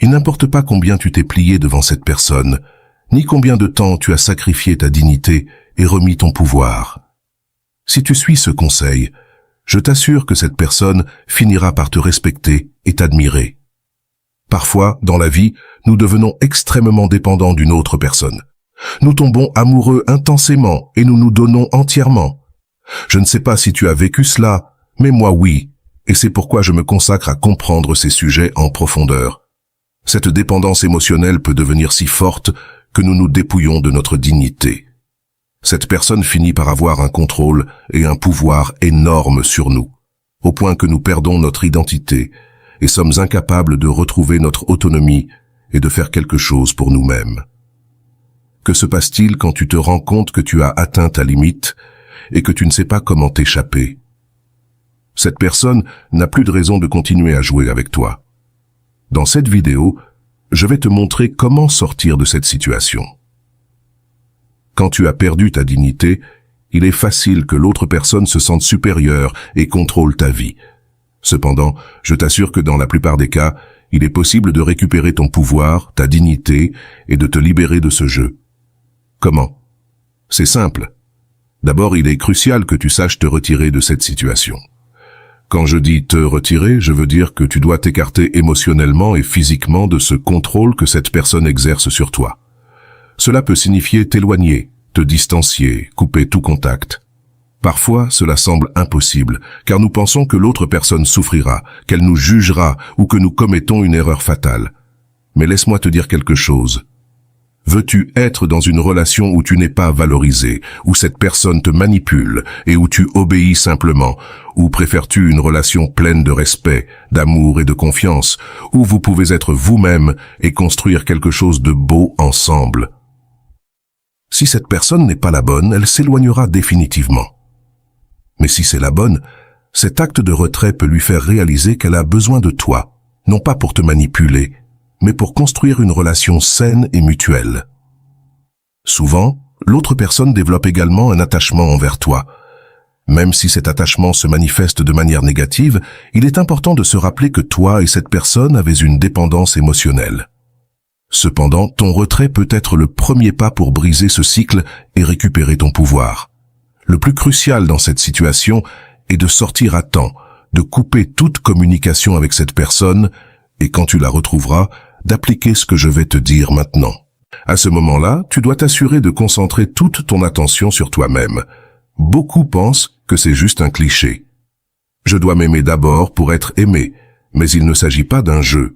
Il n'importe pas combien tu t'es plié devant cette personne, ni combien de temps tu as sacrifié ta dignité et remis ton pouvoir. Si tu suis ce conseil, je t'assure que cette personne finira par te respecter et t'admirer. Parfois, dans la vie, nous devenons extrêmement dépendants d'une autre personne. Nous tombons amoureux intensément et nous nous donnons entièrement. Je ne sais pas si tu as vécu cela, mais moi oui, et c'est pourquoi je me consacre à comprendre ces sujets en profondeur. Cette dépendance émotionnelle peut devenir si forte que nous nous dépouillons de notre dignité. Cette personne finit par avoir un contrôle et un pouvoir énorme sur nous, au point que nous perdons notre identité et sommes incapables de retrouver notre autonomie et de faire quelque chose pour nous-mêmes. Que se passe-t-il quand tu te rends compte que tu as atteint ta limite et que tu ne sais pas comment t'échapper? Cette personne n'a plus de raison de continuer à jouer avec toi. Dans cette vidéo, je vais te montrer comment sortir de cette situation. Quand tu as perdu ta dignité, il est facile que l'autre personne se sente supérieure et contrôle ta vie. Cependant, je t'assure que dans la plupart des cas, il est possible de récupérer ton pouvoir, ta dignité et de te libérer de ce jeu. Comment? C'est simple. D'abord, il est crucial que tu saches te retirer de cette situation. Quand je dis te retirer, je veux dire que tu dois t'écarter émotionnellement et physiquement de ce contrôle que cette personne exerce sur toi. Cela peut signifier t'éloigner, te distancier, couper tout contact. Parfois, cela semble impossible, car nous pensons que l'autre personne souffrira, qu'elle nous jugera ou que nous commettons une erreur fatale. Mais laisse-moi te dire quelque chose. Veux-tu être dans une relation où tu n'es pas valorisé, où cette personne te manipule et où tu obéis simplement, ou préfères-tu une relation pleine de respect, d'amour et de confiance, où vous pouvez être vous-même et construire quelque chose de beau ensemble? Si cette personne n'est pas la bonne, elle s'éloignera définitivement. Mais si c'est la bonne, cet acte de retrait peut lui faire réaliser qu'elle a besoin de toi, non pas pour te manipuler, mais pour construire une relation saine et mutuelle. Souvent, l'autre personne développe également un attachement envers toi. Même si cet attachement se manifeste de manière négative, il est important de se rappeler que toi et cette personne avez une dépendance émotionnelle. Cependant, ton retrait peut être le premier pas pour briser ce cycle et récupérer ton pouvoir. Le plus crucial dans cette situation est de sortir à temps, de couper toute communication avec cette personne et quand tu la retrouveras, d'appliquer ce que je vais te dire maintenant. À ce moment-là, tu dois t'assurer de concentrer toute ton attention sur toi-même. Beaucoup pensent que c'est juste un cliché. Je dois m'aimer d'abord pour être aimé, mais il ne s'agit pas d'un jeu.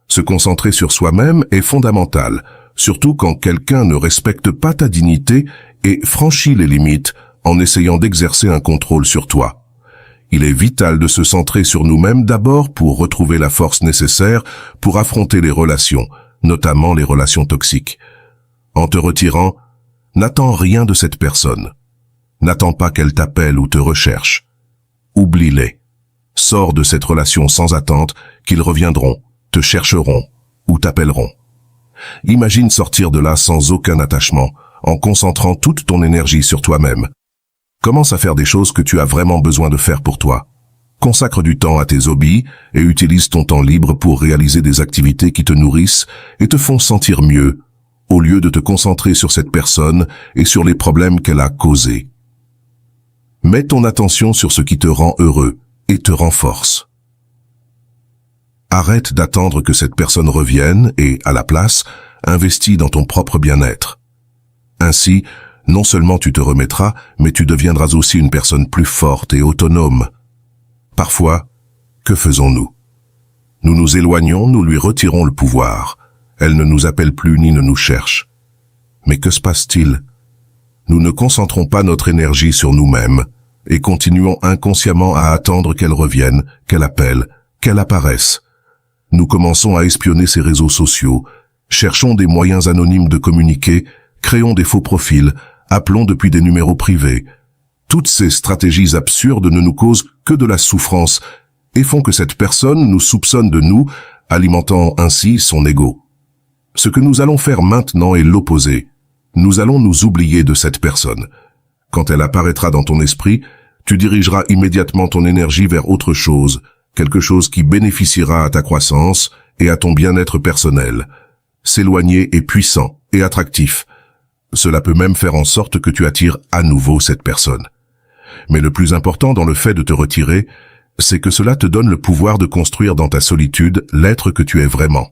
Se concentrer sur soi-même est fondamental, surtout quand quelqu'un ne respecte pas ta dignité et franchit les limites en essayant d'exercer un contrôle sur toi. Il est vital de se centrer sur nous-mêmes d'abord pour retrouver la force nécessaire pour affronter les relations, notamment les relations toxiques. En te retirant, n'attends rien de cette personne. N'attends pas qu'elle t'appelle ou te recherche. Oublie-les. Sors de cette relation sans attente qu'ils reviendront, te chercheront ou t'appelleront. Imagine sortir de là sans aucun attachement, en concentrant toute ton énergie sur toi-même. Commence à faire des choses que tu as vraiment besoin de faire pour toi. Consacre du temps à tes hobbies et utilise ton temps libre pour réaliser des activités qui te nourrissent et te font sentir mieux, au lieu de te concentrer sur cette personne et sur les problèmes qu'elle a causés. Mets ton attention sur ce qui te rend heureux et te renforce. Arrête d'attendre que cette personne revienne et, à la place, investis dans ton propre bien-être. Ainsi, non seulement tu te remettras, mais tu deviendras aussi une personne plus forte et autonome. Parfois, que faisons-nous? Nous nous éloignons, nous lui retirons le pouvoir. Elle ne nous appelle plus ni ne nous cherche. Mais que se passe-t-il? Nous ne concentrons pas notre énergie sur nous-mêmes et continuons inconsciemment à attendre qu'elle revienne, qu'elle appelle, qu'elle apparaisse. Nous commençons à espionner ses réseaux sociaux, cherchons des moyens anonymes de communiquer, créons des faux profils, appelons depuis des numéros privés. Toutes ces stratégies absurdes ne nous causent que de la souffrance et font que cette personne nous soupçonne de nous, alimentant ainsi son ego. Ce que nous allons faire maintenant est l'opposé. Nous allons nous oublier de cette personne. Quand elle apparaîtra dans ton esprit, tu dirigeras immédiatement ton énergie vers autre chose, quelque chose qui bénéficiera à ta croissance et à ton bien-être personnel. S'éloigner est puissant et attractif. Cela peut même faire en sorte que tu attires à nouveau cette personne. Mais le plus important dans le fait de te retirer, c'est que cela te donne le pouvoir de construire dans ta solitude l'être que tu es vraiment.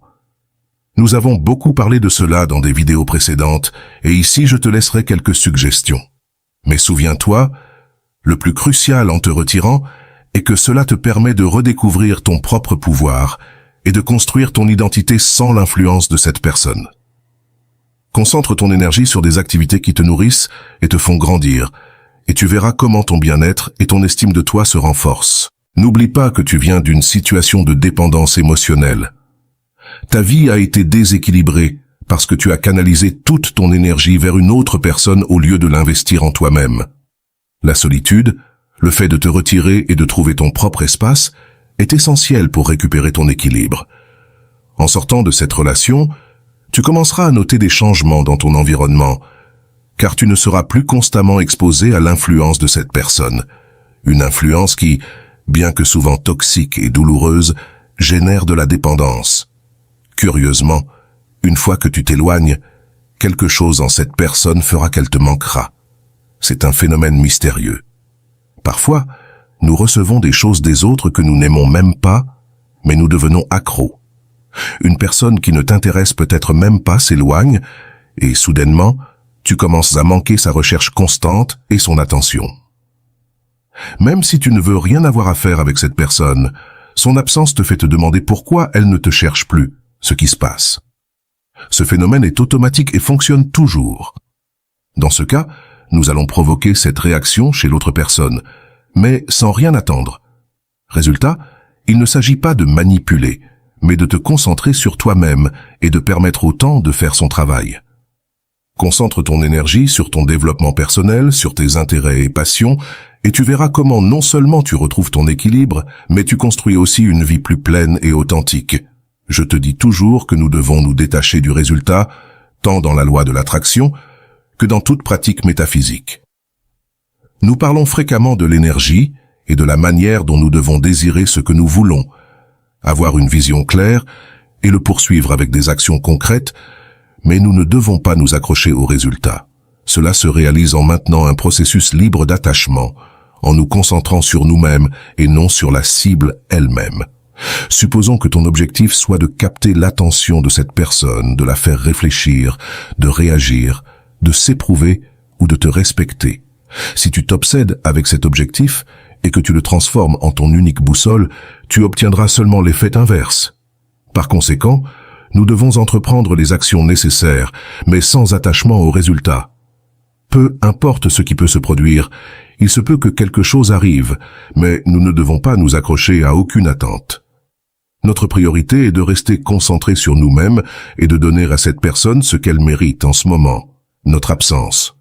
Nous avons beaucoup parlé de cela dans des vidéos précédentes, et ici je te laisserai quelques suggestions. Mais souviens-toi, le plus crucial en te retirant est que cela te permet de redécouvrir ton propre pouvoir et de construire ton identité sans l'influence de cette personne. Concentre ton énergie sur des activités qui te nourrissent et te font grandir, et tu verras comment ton bien-être et ton estime de toi se renforcent. N'oublie pas que tu viens d'une situation de dépendance émotionnelle. Ta vie a été déséquilibrée parce que tu as canalisé toute ton énergie vers une autre personne au lieu de l'investir en toi-même. La solitude, le fait de te retirer et de trouver ton propre espace, est essentiel pour récupérer ton équilibre. En sortant de cette relation, tu commenceras à noter des changements dans ton environnement, car tu ne seras plus constamment exposé à l'influence de cette personne. Une influence qui, bien que souvent toxique et douloureuse, génère de la dépendance. Curieusement, une fois que tu t'éloignes, quelque chose en cette personne fera qu'elle te manquera. C'est un phénomène mystérieux. Parfois, nous recevons des choses des autres que nous n'aimons même pas, mais nous devenons accros. Une personne qui ne t'intéresse peut-être même pas s'éloigne, et soudainement, tu commences à manquer sa recherche constante et son attention. Même si tu ne veux rien avoir à faire avec cette personne, son absence te fait te demander pourquoi elle ne te cherche plus, ce qui se passe. Ce phénomène est automatique et fonctionne toujours. Dans ce cas, nous allons provoquer cette réaction chez l'autre personne, mais sans rien attendre. Résultat, il ne s'agit pas de manipuler, mais de te concentrer sur toi-même et de permettre au temps de faire son travail. Concentre ton énergie sur ton développement personnel, sur tes intérêts et passions, et tu verras comment non seulement tu retrouves ton équilibre, mais tu construis aussi une vie plus pleine et authentique. Je te dis toujours que nous devons nous détacher du résultat, tant dans la loi de l'attraction que dans toute pratique métaphysique. Nous parlons fréquemment de l'énergie et de la manière dont nous devons désirer ce que nous voulons, avoir une vision claire et le poursuivre avec des actions concrètes, mais nous ne devons pas nous accrocher au résultat. Cela se réalise en maintenant un processus libre d'attachement, en nous concentrant sur nous-mêmes et non sur la cible elle-même. Supposons que ton objectif soit de capter l'attention de cette personne, de la faire réfléchir, de réagir, de s'éprouver ou de te respecter. Si tu t'obsèdes avec cet objectif et que tu le transformes en ton unique boussole, tu obtiendras seulement l'effet inverse. Par conséquent, nous devons entreprendre les actions nécessaires, mais sans attachement au résultat. Peu importe ce qui peut se produire, il se peut que quelque chose arrive, mais nous ne devons pas nous accrocher à aucune attente. Notre priorité est de rester concentré sur nous-mêmes et de donner à cette personne ce qu'elle mérite en ce moment, notre absence.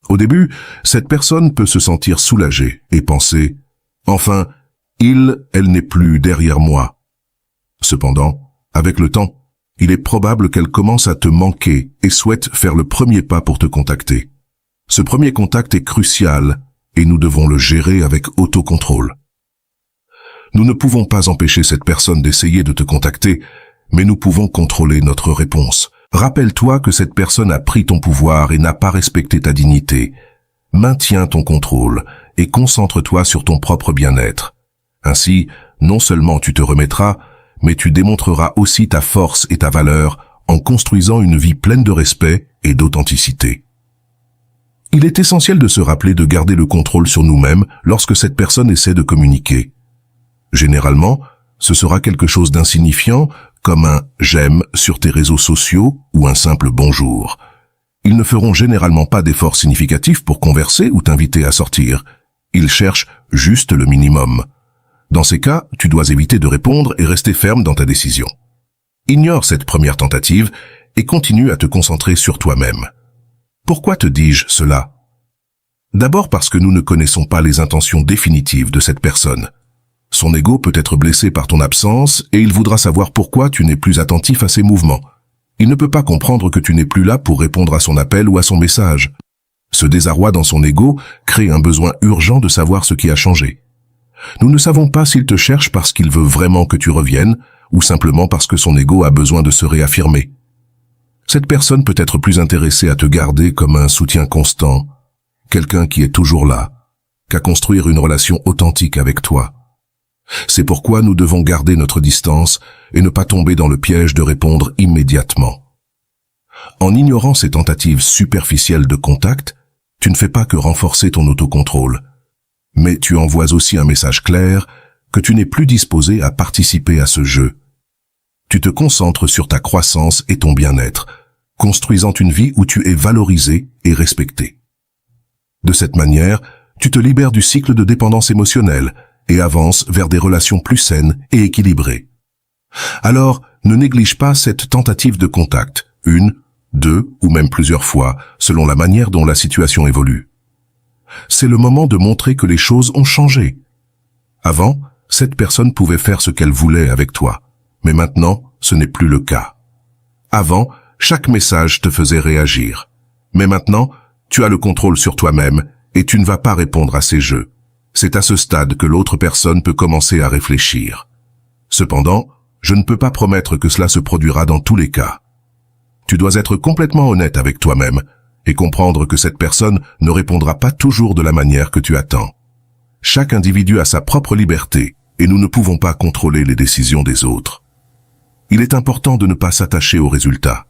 Au début, cette personne peut se sentir soulagée et penser « Enfin, elle n'est plus derrière moi ». Cependant, avec le temps, il est probable qu'elle commence à te manquer et souhaite faire le premier pas pour te contacter. Ce premier contact est crucial et nous devons le gérer avec autocontrôle. Nous ne pouvons pas empêcher cette personne d'essayer de te contacter, mais nous pouvons contrôler notre réponse. Rappelle-toi que cette personne a pris ton pouvoir et n'a pas respecté ta dignité. Maintiens ton contrôle et concentre-toi sur ton propre bien-être. Ainsi, non seulement tu te remettras, mais tu démontreras aussi ta force et ta valeur en construisant une vie pleine de respect et d'authenticité. Il est essentiel de se rappeler de garder le contrôle sur nous-mêmes lorsque cette personne essaie de communiquer. Généralement, ce sera quelque chose d'insignifiant, comme un « j'aime » sur tes réseaux sociaux ou un simple « bonjour ». Ils ne feront généralement pas d'efforts significatifs pour converser ou t'inviter à sortir. Ils cherchent juste le minimum. Dans ces cas, tu dois éviter de répondre et rester ferme dans ta décision. Ignore cette première tentative et continue à te concentrer sur toi-même. Pourquoi te dis-je cela? D'abord parce que nous ne connaissons pas les intentions définitives de cette personne. Son ego peut être blessé par ton absence et il voudra savoir pourquoi tu n'es plus attentif à ses mouvements. Il ne peut pas comprendre que tu n'es plus là pour répondre à son appel ou à son message. Ce désarroi dans son ego crée un besoin urgent de savoir ce qui a changé. Nous ne savons pas s'il te cherche parce qu'il veut vraiment que tu reviennes ou simplement parce que son ego a besoin de se réaffirmer. Cette personne peut être plus intéressée à te garder comme un soutien constant, quelqu'un qui est toujours là, qu'à construire une relation authentique avec toi. C'est pourquoi nous devons garder notre distance et ne pas tomber dans le piège de répondre immédiatement. En ignorant ces tentatives superficielles de contact, tu ne fais pas que renforcer ton autocontrôle, mais tu envoies aussi un message clair que tu n'es plus disposé à participer à ce jeu. Tu te concentres sur ta croissance et ton bien-être, construisant une vie où tu es valorisé et respecté. De cette manière, tu te libères du cycle de dépendance émotionnelle et avances vers des relations plus saines et équilibrées. Alors, ne néglige pas cette tentative de contact, une, deux ou même plusieurs fois, selon la manière dont la situation évolue. C'est le moment de montrer que les choses ont changé. Avant, cette personne pouvait faire ce qu'elle voulait avec toi, mais maintenant, ce n'est plus le cas. Avant, chaque message te faisait réagir, mais maintenant, tu as le contrôle sur toi-même et tu ne vas pas répondre à ces jeux. C'est à ce stade que l'autre personne peut commencer à réfléchir. Cependant, je ne peux pas promettre que cela se produira dans tous les cas. Tu dois être complètement honnête avec toi-même et comprendre que cette personne ne répondra pas toujours de la manière que tu attends. Chaque individu a sa propre liberté et nous ne pouvons pas contrôler les décisions des autres. Il est important de ne pas s'attacher aux résultats.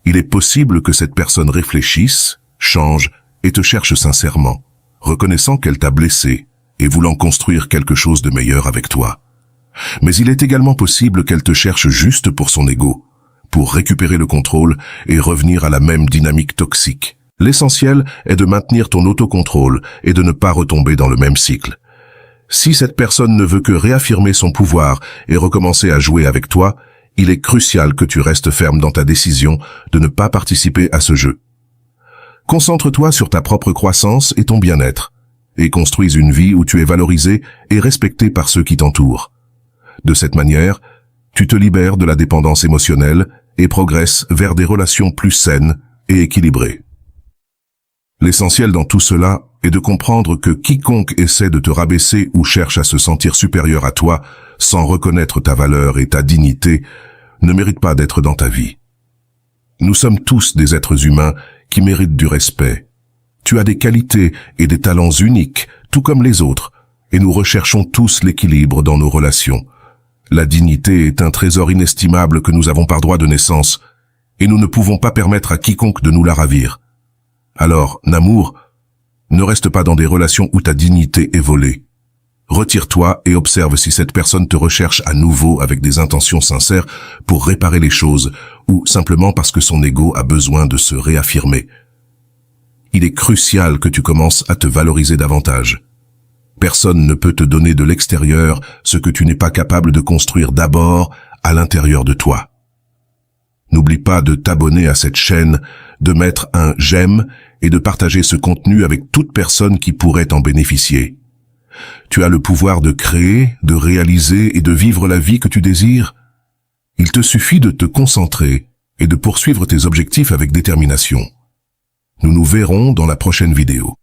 Il est possible que cette personne réfléchisse, change et te cherche sincèrement, reconnaissant qu'elle t'a blessé et voulant construire quelque chose de meilleur avec toi. Mais il est également possible qu'elle te cherche juste pour son ego, pour récupérer le contrôle et revenir à la même dynamique toxique. L'essentiel est de maintenir ton autocontrôle et de ne pas retomber dans le même cycle. Si cette personne ne veut que réaffirmer son pouvoir et recommencer à jouer avec toi, il est crucial que tu restes ferme dans ta décision de ne pas participer à ce jeu. Concentre-toi sur ta propre croissance et ton bien-être, et construise une vie où tu es valorisé et respecté par ceux qui t'entourent. De cette manière, tu te libères de la dépendance émotionnelle et progresses vers des relations plus saines et équilibrées. L'essentiel dans tout cela est de comprendre que quiconque essaie de te rabaisser ou cherche à se sentir supérieur à toi sans reconnaître ta valeur et ta dignité ne mérite pas d'être dans ta vie. Nous sommes tous des êtres humains qui méritent du respect. Tu as des qualités et des talents uniques, tout comme les autres, et nous recherchons tous l'équilibre dans nos relations. La dignité est un trésor inestimable que nous avons par droit de naissance, et nous ne pouvons pas permettre à quiconque de nous la ravir. Alors, Namour, ne reste pas dans des relations où ta dignité est volée. Retire-toi et observe si cette personne te recherche à nouveau avec des intentions sincères pour réparer les choses, ou simplement parce que son ego a besoin de se réaffirmer. Il est crucial que tu commences à te valoriser davantage. Personne ne peut te donner de l'extérieur ce que tu n'es pas capable de construire d'abord à l'intérieur de toi. N'oublie pas de t'abonner à cette chaîne, de mettre un j'aime et de partager ce contenu avec toute personne qui pourrait en bénéficier. Tu as le pouvoir de créer, de réaliser et de vivre la vie que tu désires. Il te suffit de te concentrer et de poursuivre tes objectifs avec détermination. Nous nous verrons dans la prochaine vidéo.